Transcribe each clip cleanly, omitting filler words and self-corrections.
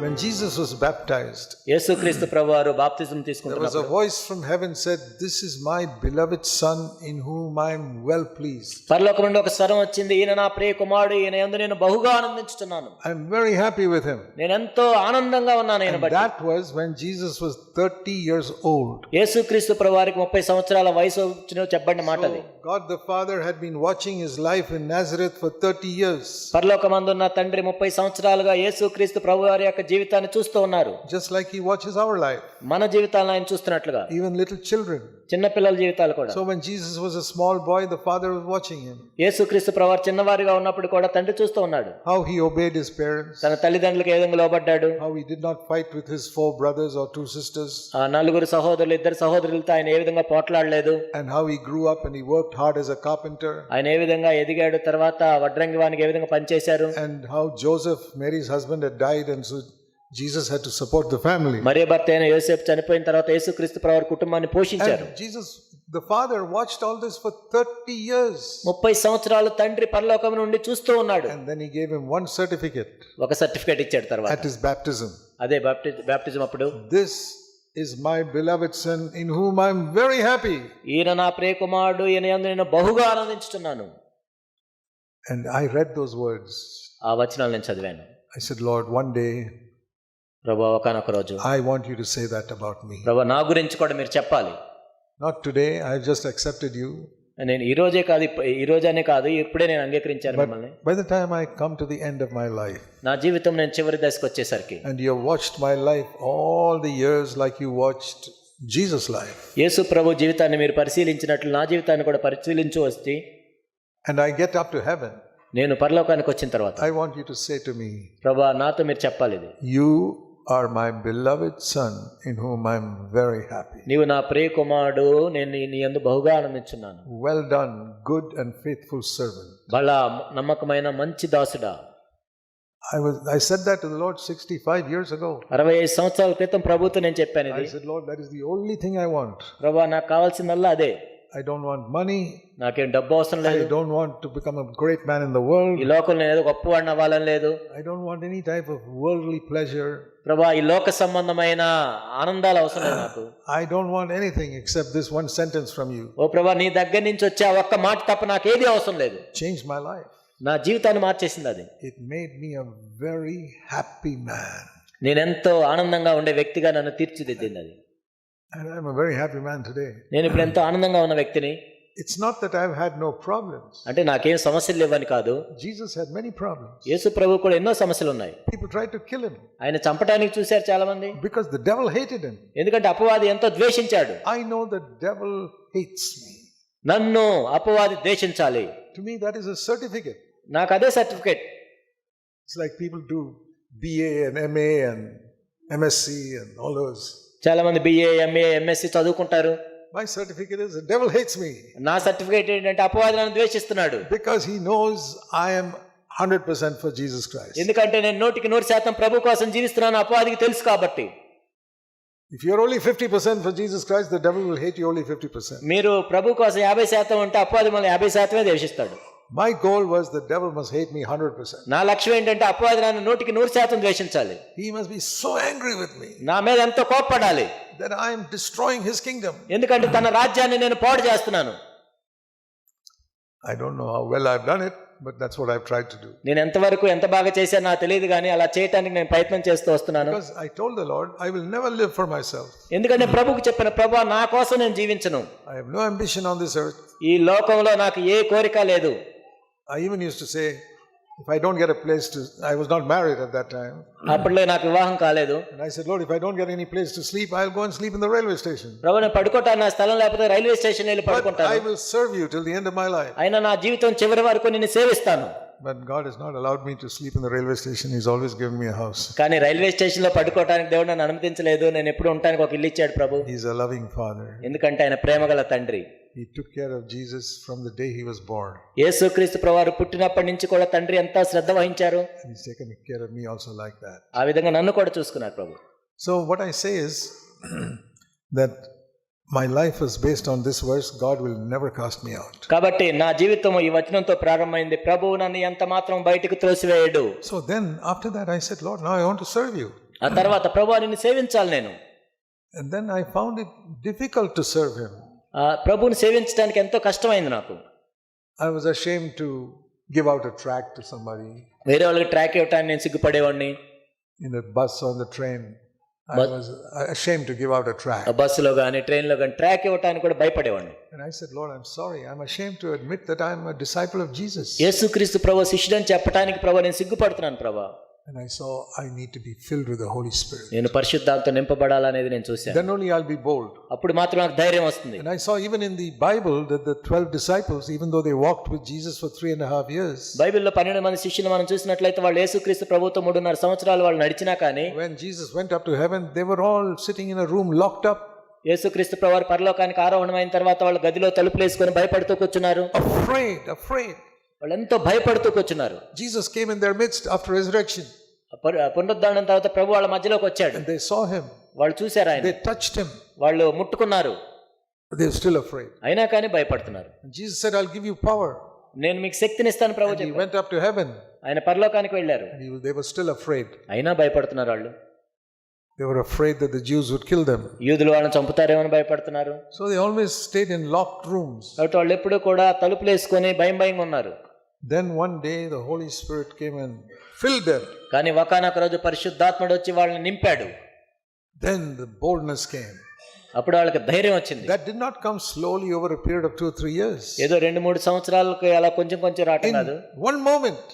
When Jesus was baptized, యేసుక్రీస్తు ప్రభువారు బాప్తిజం there was a తీసుకుంటున్నప్పుడు voice from heaven said, "This is my beloved Son in whom I am well pleased." పరలోకం నుండి ఒక స్వరం వచ్చింది, ఈయన నా ప్రియ కుమారుడు, ఈయన యందు నేను బహుగా ఆనందించుతున్నాను. I am very happy with him. నేను ఎంతో ఆనందంగా ఉన్నాను ఆయన And బట్టి. that was when Jesus was 30 years old. యేసుక్రీస్తు ప్రభువారికి 30 సంవత్సరాల వయసు వచ్చిన చెప్పబడిన మాట అది. God the Father had been watching his life in Nazareth for 30 years. పరలోకమందున్న తండ్రి 30 సంవత్సరాలుగా యేసుక్రీస్తు ప్రభువారి యొక్క జీవితాన్ని చూస్తూ ఉన్నారు. Just like he watches our life. మన జీవితాలను ఆయన చూస్తున్నట్లుగా. Even little children. చిన్న పిల్లల జీవితాలు కూడా. So when Jesus was a small boy, the Father was watching him. యేసుక్రీస్తు ప్రభువారు చిన్నవారిగా ఉన్నప్పుడు కూడా తండ్రి చూస్తూ ఉన్నాడు. How he obeyed his parents. తన తల్లిదండ్రులకు ఏ విధంగా లోబడ్డాడు. How he did not fight with his 4 brothers or 2 sisters. ఆ నలుగురు సహోదరులు, 2 సహోదరులతో ఆయన ఏ విధంగా పోట్లాడలేదు. And how he grew up and he worked hard as a carpenter. ఆయన ఏ విధంగా ఎదిగాడు, తర్వాత వడ్రంగి వానికి ఏ విధంగా పనిచేశారు. And how Joseph, Mary's husband, had died and so Jesus had to support the family. మరియ భర్త అయిన యోసేపు చనిపోయిన తర్వాత యేసుక్రీస్తు ప్రభువారు కుటుంబాన్ని పోషించారు. And Jesus, the Father, watched all this for 30 years. 30 సంవత్సరాలు తండ్రి పరలోకం నుండి చూస్తూ ఉన్నాడు. And then he gave him one certificate. ఒక సర్టిఫికెట్ ఇచ్చాడు తర్వాత. At his baptism. అదే బాప్టిజం అప్పుడు. This is my beloved Son in whom I am very happy. ఈయన నా ప్రియ కుమారుడు, ఈయన యందు నేను బహుగా ఆనందించుతున్నాను. And I read those words. ఆ వచనాలు నేను చదివాను. I said, Lord, one day ప్రభువా ఒకానొక రోజు I want you to say that about me. ప్రభువా నా గురించి కూడా మీరు చెప్పాలి. Not today, I have just accepted you. నేను ఈ రోజే కాదు, ఈ రోజనే కాదు, ఇప్పుడే నేను అంగీకరించాను మిమ్మల్ని. By the time I come to the end of my life, నా జీవితం నేను చివరి దశకు వచ్చేసరికి, and you have watched my life all the years like you watched Jesus' life. యేసు ప్రభు జీవితాన్ని మీరు పరిశీలించినట్లు నా జీవితాన్ని కూడా పరిశీలించు వచ్చి, and I get up to heaven, నేను పరలోకానికి వచ్చిన తర్వాత I want you to say to me, ప్రభువా నాతో మీరు చెప్పాలి ఇది, you are my beloved Son in whom I am very happy. నీవు నా ప్రియ కుమారుడు, నేను నీ యందు బహుగా ఆనందించున్నాను. Well done, good and faithful servant. బలా నమ్మకమైన మంచి దాసుడా. I said that to the Lord 65 years ago. 65 సంవత్సరాల క్రితం ప్రభుతో నేను చెప్పాను ఇది. I said, Lord, that is the only thing I want. ప్రభువా నాకు కావాల్సిందల్లా అదే. I don't want money. నాకేం డబ్బు అవసరం లేదు. I don't want to become a great man in the world. ఈ లోకంలో నేను ఏదో గొప్పవాడిని అవ్వాలని లేదు. I don't want any type of worldly pleasure. ప్రభువా ఈ లోక సంబంధమైన ఆనందాలు అవసరం లేదు నాకు. I don't want anything except this one sentence from you. ఓ ప్రభువా నీ దగ్గర నుంచి వచ్చే ఆ ఒక్క మాట తప్ప నాకేది అవసరం లేదు. Changed my life. నా జీవితాన్ని మార్చేసింది అది. It made me a very happy man. నేనెంతో ఆనందంగా ఉండే వ్యక్తిగా నన్ను తీర్చిదిద్దింది అది. And I'm a very happy man today. నేను ఇప్పుడు ఎంతో ఆనందంగా ఉన్న వ్యక్తిని. It's not that I've had no problems. అంటే నాకేం సమస్యలు లేవని కాదు. Jesus had many problems. యేసు ప్రభు కూడా ఎన్నో సమస్యలు ఉన్నాయి. People tried to kill him. ఆయన చంపడానికి చూశారు చాలా మంది. Because the devil hated him. ఎందుకంటే అపవాది ఎంతో ద్వేషించాడు. I know the devil hates me. నన్ను అపవాది ద్వేషించాలి. To me that is a certificate. నాకు అదే certificate. It's like people do BA and MA and MSc and all those. చాలా మంది BA, MA, MSc చదువుకుంటారు. My certificate is the devil hates me. నా certificate ఏంటంటే అపవాది నన్ను ద్వేషిస్తున్నాడు. Because he knows I am 100% for Jesus Christ. ఎందుకంటే నేను 100% ప్రభు కోసం జీవిస్తున్నాను అపవాదికి తెలుసు కాబట్టి. If you're only 50% for Jesus Christ, the devil will hate you only 50%. మీరు ప్రభు కోసం 50% ఉంటే అపవాది మనల్ని 50% ద్వేషిస్తాడు. My goal was the devil must hate me 100%. నా లక్ష్యం ఏంటంటే అపవాది నన్ను 100% ద్వేషించాలి. He must be so angry with me నా మీద ఎంతో కోప్పడాలి that I am destroying his kingdom. ఎందుకంటే తన రాజ్యాన్ని నేను పాడు చేస్తున్నాను. I don't know how well I've done it, but that's what I've tried to do. నేను ఎంతవరకు ఎంత బాగా చేశానో నాకు తెలియదు కానీ అలా చేయడానికి నేను ప్రయత్నం చేస్తూ వస్తున్నాను. Because I told the Lord, I will never live for myself. ఎందుకంటే ప్రభువుకు చెప్పిన ప్రభువా నా కోసం నేను జీవించను. I have no ambition on this earth. ఈ లోకంలో నాకు ఏ కోరిక లేదు. I even used to say, if I don't get a place to, I was not married at that time. అప్పట్లో నాకు వివాహం కాలేదు. And I said, Lord, if I don't get any place to sleep, I'll go and sleep in the railway station. ప్రభువా నేను పడుకోవటానికి నా స్థలం లేకపోతే railway station వెళ్ళి But పడుకుంటాను. I will serve you till the end of my life. అయినా నా జీవితం చివరి వరకు నిన్ను సేవిస్తాను. But God has not allowed me to sleep in the railway station. He's always given me a house. కానీ railway station లో పడుకోవడానికి దేవుడు నన్ను అనుమతించలేదు. నేను ఎప్పుడు ఉండడానికి ఒక ఇల్లు ఇచ్చాడు ప్రభు. He's a loving Father. ఎందుకంటే ఆయన ప్రేమగల తండ్రి. He took care of Jesus from the day he was born. యేసుక్రీస్తు ప్రభువారు పుట్టినప్పటి నుంచి కూడా తండ్రి ఎంతో శ్రద్ధ వహించారు. And he's taken care of me also like that. ఆ విధంగా నన్ను కూడా చూసుకున్నారు ప్రభు. So what I say is that my life is based on this verse. God will never cast me out. కాబట్టి నా జీవితం ఈ వచనంతో ప్రారంభమైంది. ప్రభువు నన్ను ఎంత మాత్రం బయటికి త్రోసివేయడు. So then after that I said, Lord, now I want to serve you. ఆ తర్వాత ప్రభువా నిన్ను సేవించాలి నేను. And then I found it difficult to serve him. ఆ ప్రభువుని సేవించడానికి ఎంతో కష్టమైంది నాకు. I was ashamed to give out a tract to somebody. వేరే వాళ్ళకి ట్రాక్ ఇవ్వటానికి నేను సిగ్గుపడేవాడిని. In the bus or the train, I was ashamed to give out a tract. ఆ బస్సులో కానీ ట్రైన్లో కానీ ట్రాక్ ఇవ్వటానికి కూడా భయపడేవాడిని. And I said, Lord, I'm sorry. I'm ashamed to admit that I'm a disciple of Jesus. యేసుక్రీస్తు ప్రభువు శిష్యుడని చెప్పడానికి ప్రభువా నేను సిగ్గుపడుతున్నాను ప్రభువా. And I saw I need to be filled with the Holy Spirit. నేను పరిశుద్ధాత్మతో నింపబడాలనేది నేను చూశాను. Then only I'll be bold. అప్పుడు మాత్రం నాకు ధైర్యం వస్తుంది. And I saw even in the Bible that the 12 disciples, even though they walked with Jesus for 3.5 years, బైబిల్లో 12 మంది శిష్యులు మనం చూసినట్లయితే వాళ్ళు యేసుక్రీస్తు ప్రభువుతో 3.5 సంవత్సరాలు వాళ్ళు నడిచినా కానీ when Jesus went up to heaven, they were all sitting in a room locked up. యేసుక్రీస్తు ప్రభువు పరలోకానికి ఆరోహణమైన తర్వాత వాళ్ళు గదిలో తలుపులు వేసుకొని భయపడుతూ కూర్చున్నారు. Afraid. వాళ్ళు ఎంతో భయపడుతూ కూర్చున్నారు. Jesus came in their midst after resurrection. పునరుద్ధానం తర్వాత ప్రభు వాళ్ళ మధ్యలోకి వచ్చాడు. And they saw him. వాళ్ళు చూశారు ఆయన. They touched him. వాళ్ళు ముట్టుకున్నారు. But they were still afraid. అయినా కానీ భయపడుతున్నారు. And Jesus said, I'll give you power. నేను మీకు శక్తిని ఇస్తాను ప్రభు And he చెప్పాడు. went up to heaven. ఆయన పరలోకానికి వెళ్ళారు. And they were still afraid. అయినా భయపడుతున్నారు వాళ్ళు. They were afraid that the Jews would kill them. యూదులు వాళ్ళని చంపుతారేమని భయపడుతున్నారు. So they always stayed in locked rooms. కాబట్టి వాళ్ళు ఎప్పుడూ కూడా తలుపులు వేసుకొని భయంగా ఉన్నారు. Then one day the Holy Spirit came and filled them. కానీ ఒకానొక రోజు పరిశుద్ధాత్ముడు వచ్చి వాళ్ళని నింపాడు. Then the boldness came. అప్పుడు వాళ్ళకి ధైర్యం వచ్చింది. That did not come slowly over a period of 2 or 3 years. ఏదో 2-3 సంవత్సరాలకు అలా కొంచెం రావటం కాదు. One moment.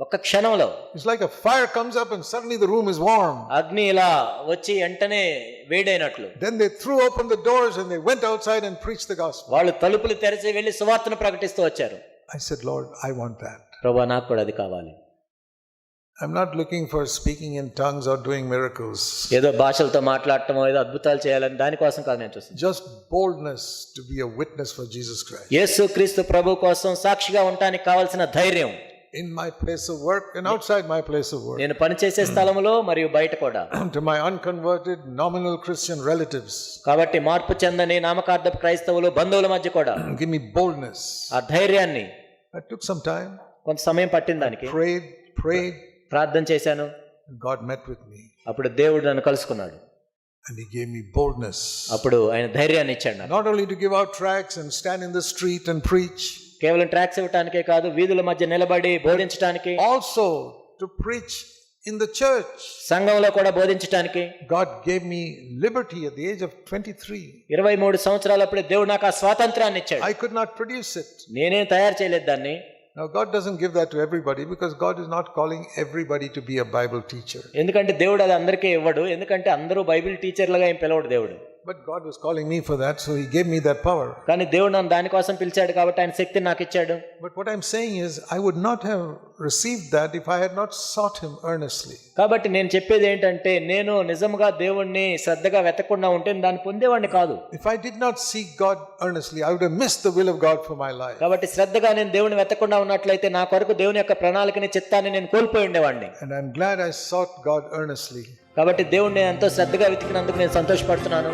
ఒక్క క్షణంలో. It's like a fire comes up and suddenly the room is warm. అగ్ని ఇలా వచ్చి వెంటనే వేడైనట్లు. Then they threw open the doors and they went outside and preached the gospel. వాళ్ళు తలుపులు తెరిచి వెళ్ళి సువార్తను ప్రకటిస్తూ వచ్చారు. I said, Lord, I want that. ప్రభువా నాకు కూడా అది కావాలి. I'm not looking for speaking in tongues or doing miracles. ఏదో భాషలతో మాట్లాడటమో ఏదో అద్భుతాలు చేయాలని దానికోసం కాదు నేను చూస్తాను. Just boldness to be a witness for Jesus Christ. యేసుక్రీస్తు ప్రభు కోసం సాక్షిగా ఉండడానికి కావాల్సిన ధైర్యం. In my place of work and outside my place of work. నేను పనిచేసే స్థలంలో మరియు బయట కూడా. To my unconverted nominal Christian relatives. కాబట్టి మార్పు చెందని నామకార్థపు క్రైస్తవులు బంధువుల మధ్య కూడా. Give me boldness. ఆ ధైర్యాన్ని. I took some time. కొంత సమయం పట్టింది దానికి. Prayed. ప్రార్థన చేశాను. God met with me. అప్పుడు దేవుడు నన్ను కలుసుకున్నాడు. And he gave me boldness. అప్పుడు ఆయన ధైర్యాన్ని ఇచ్చాడు నాకు. Not only to give out tracts and stand in the street and preach. కేవలం ట్రాక్స్ ఇవ్వడానికే కాదు వీధుల మధ్య నిలబడి బోధించడానికి. Also to preach in the church. సంఘంలో కూడా బోధించడానికి. God gave me liberty at the age of 23. 23 సంవత్సరాలప్పుడే దేవుడు నాకు ఆ స్వాతంత్రాన్ని ఇచ్చాడు. I could not produce it. నేనేం తయారు చేయలేదు దాన్ని. Now God doesn't give that to everybody because God is not calling everybody to be a Bible teacher. ఎందుకంటే దేవుడు అది అందరికీ ఇవ్వడు. ఎందుకంటే అందరూ బైబిల్ టీచర్లుగా ఏం పిలవడు దేవుడు. But God was calling me for that, so he gave me that power. కానీ దేవుడు నన్ను దానికోసం పిలిచాడు కాబట్టి ఆయన శక్తిని నాకు ఇచ్చాడు. But what I'm saying is I would not have received that if I had not sought him earnestly. కాబట్టి నేను చెప్పేది ఏంటంటే నేను నిజంగా దేవుణ్ణి శ్రద్ధగా వెతకకుండా ఉంటే దాన్ని పొందేవాడిని కాదు. If I did not seek God earnestly, I would have missed the will of God for my life. కాబట్టి శ్రద్ధగా నేను దేవుని వెతకకుండా ఉన్నట్లయితే నా కొరకు దేవుని యొక్క ప్రణాళికని చిత్తాన్ని నేను కోల్పోయి ఉండేవాడిని. And I'm glad I sought God earnestly. కాబట్టి దేవుణ్ణి ఎంతో శ్రద్ధగా వెతికినందుకు నేను సంతోషపడుతున్నాను.